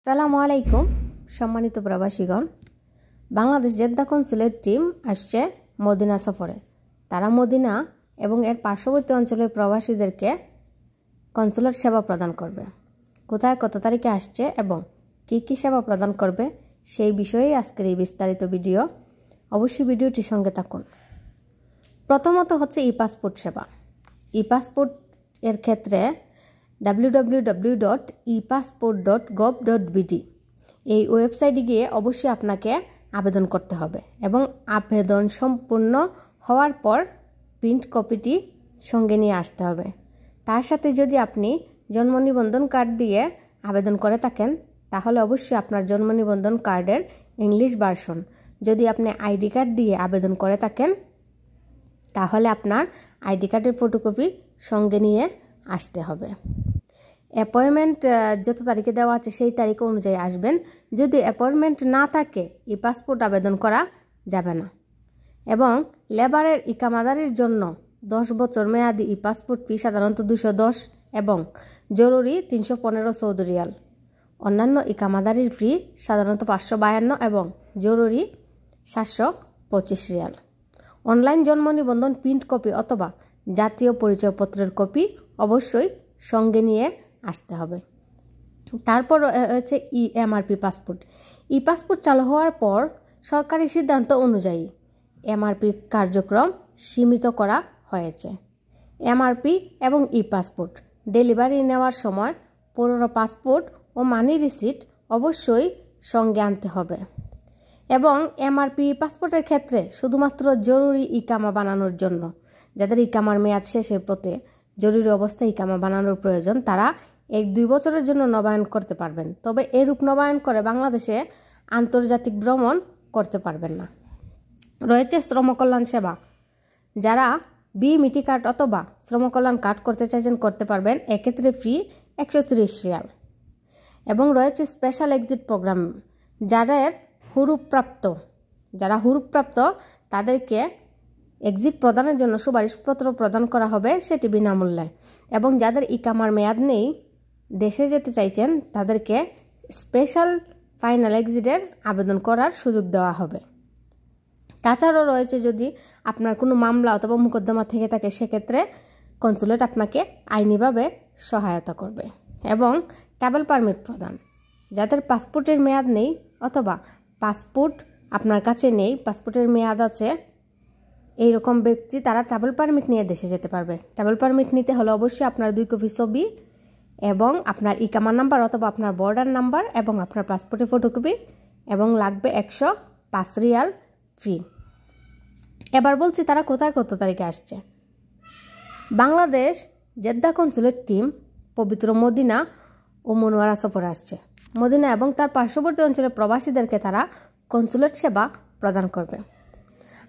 আসসালামু আলাইকুম সম্মানিত প্রবাসীগণ। বাংলাদেশ জেদ্দা কনসুলেট টিম আসছে মদিনা সফরে। তারা মদিনা এবং এর পার্শ্ববর্তী অঞ্চলের প্রবাসীদেরকে কনসুলেট সেবা প্রদান করবে। কোথায় কত তারিখে আসছে এবং কি কি সেবা প্রদান করবে সেই বিষয়েই আজকের এই বিস্তারিত ভিডিও। অবশ্যই ভিডিওটির সঙ্গে থাকুন। প্রথমত হচ্ছে ই পাসপোর্ট সেবা। ই পাসপোর্ট এর ক্ষেত্রে www.epassport.gov.bd এই ওয়েবসাইটে গিয়ে অবশ্যই আপনাকে আবেদন করতে হবে এবং আবেদন সম্পূর্ণ হওয়ার পর প্রিন্ট কপিটি সঙ্গে নিয়ে আসতে হবে। তার সাথে যদি আপনি জন্ম নিবন্ধন কার্ড দিয়ে আবেদন করে থাকেন তাহলে অবশ্যই আপনার জন্ম নিবন্ধন কার্ডের ইংলিশ ভার্সন, যদি আপনি আইডি কার্ড দিয়ে আবেদন করে থাকেন তাহলে আপনার আইডি কার্ডের ফটোকপি সঙ্গে নিয়ে আসতে হবে। অ্যাপয়েন্টমেন্ট যত তারিখে দেওয়া আছে সেই তারিখ অনুযায়ী আসবেন। যদি অ্যাপয়েন্টমেন্ট না থাকে ই পাসপোর্ট আবেদন করা যাবে না। এবং লেবারের ইকামাদারির জন্য 10 বছর মেয়াদি ই পাসপোর্ট ফি সাধারণত 210 এবং জরুরি 315 সৌদি রিয়াল। অন্যান্য ইকামাদারির ফি সাধারণত 552 এবং জরুরি 725 রিয়াল। অনলাইন জন্ম নিবন্ধন প্রিন্ট কপি অথবা জাতীয় পরিচয়পত্রের কপি অবশ্যই সঙ্গে নিয়ে আসতে হবে। তারপর হচ্ছে এমআরপি পাসপোর্ট। ই পাসপোর্ট চালু হওয়ার পর সরকারি সিদ্ধান্ত অনুযায়ী এমআরপি কার্যক্রম সীমিত করা হয়েছে। এমআরপি এবং ই পাসপোর্ট ডেলিভারি নেওয়ার সময় পুরনো পাসপোর্ট ও মানি রিসিট অবশ্যই সঙ্গে আনতে হবে। এবং এমআরপি পাসপোর্টের ক্ষেত্রে শুধুমাত্র জরুরি ইকামা বানানোর জন্য, যাদের ইকামার মেয়াদ শেষের পথে জরুরি অবস্থায় ইকামা বানানোর প্রয়োজন, তারা 1-2 বছরের জন্য নবায়ন করতে পারবেন। তবে এরূপ নবায়ন করে বাংলাদেশে আন্তর্জাতিক ভ্রমণ করতে পারবেন না। রয়েছে শ্রমকল্যাণ সেবা। যারা বিএমইটি কার্ড অথবা শ্রমকল্যাণ কার্ড করতে চাইছেন করতে পারবেন। এক্ষেত্রে ফি 130 রিয়াল। এবং রয়েছে স্পেশাল এক্সিট প্রোগ্রাম। যারা হুরুপ্রাপ্ত তাদেরকে এক্সিট প্রদানের জন্য সুপারিশপত্র প্রদান করা হবে, সেটি বিনামূল্যে। এবং যাদের ইকামার মেয়াদ নেই, দেশে যেতে চাইছেন, তাদেরকে স্পেশাল ফাইনাল এক্সিটের আবেদন করার সুযোগ দেওয়া হবে। তাছাড়াও রয়েছে যদি আপনার কোনো মামলা অথবা মোকদ্দমা থেকে থাকে, সেক্ষেত্রে কনসুলেট আপনাকে আইনিভাবে সহায়তা করবে। এবং ট্রাভেল পারমিট প্রদান। যাদের পাসপোর্টের মেয়াদ নেই অথবা পাসপোর্ট আপনার কাছে নেই, পাসপোর্টের মেয়াদ আছে, এইরকম ব্যক্তি তারা ট্রাভেল পারমিট নিয়ে দেশে যেতে পারবে। ট্রাভেল পারমিট নিতে হলে অবশ্যই আপনার 2 কপি ছবি এবং আপনার ইকামা নাম্বার অথবা আপনার বর্ডার নাম্বার এবং আপনার পাসপোর্টের ফটোকপি, এবং লাগবে 105 রিয়াল ফি। এবার বলছি তারা কোথায় কত তারিখে আসছে। বাংলাদেশ জেদ্দা কনসুলেট টিম পবিত্র মদিনা ও মনোয়ারা সফরে আসছে। মদিনা এবং তার পার্শ্ববর্তী অঞ্চলের প্রবাসীদেরকে তারা কনসুলেট সেবা প্রদান করবে।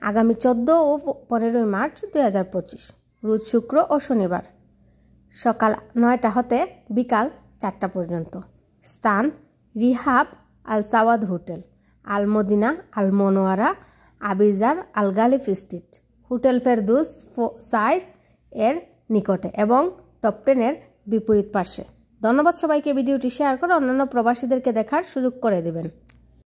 আগামী 14 ও 15 মার্চ 2025 রোজ শুক্র ও শনিবার সকাল 9টা হতে বিকাল 4টা পর্যন্ত। স্থান রিহাব আল সাওয়াদ হোটেল, আল মদিনা আল মনোয়ারা, আবিজার আল গালিফ স্ট্রিট, হোটেল ফেরদৌস 4 এর নিকটে এবং টপ 10 এর বিপরীত পাশে। ধন্যবাদ সবাইকে। ভিডিওটি শেয়ার করে অন্যান্য প্রবাসীদেরকে দেখার সুযোগ করে দেবেন।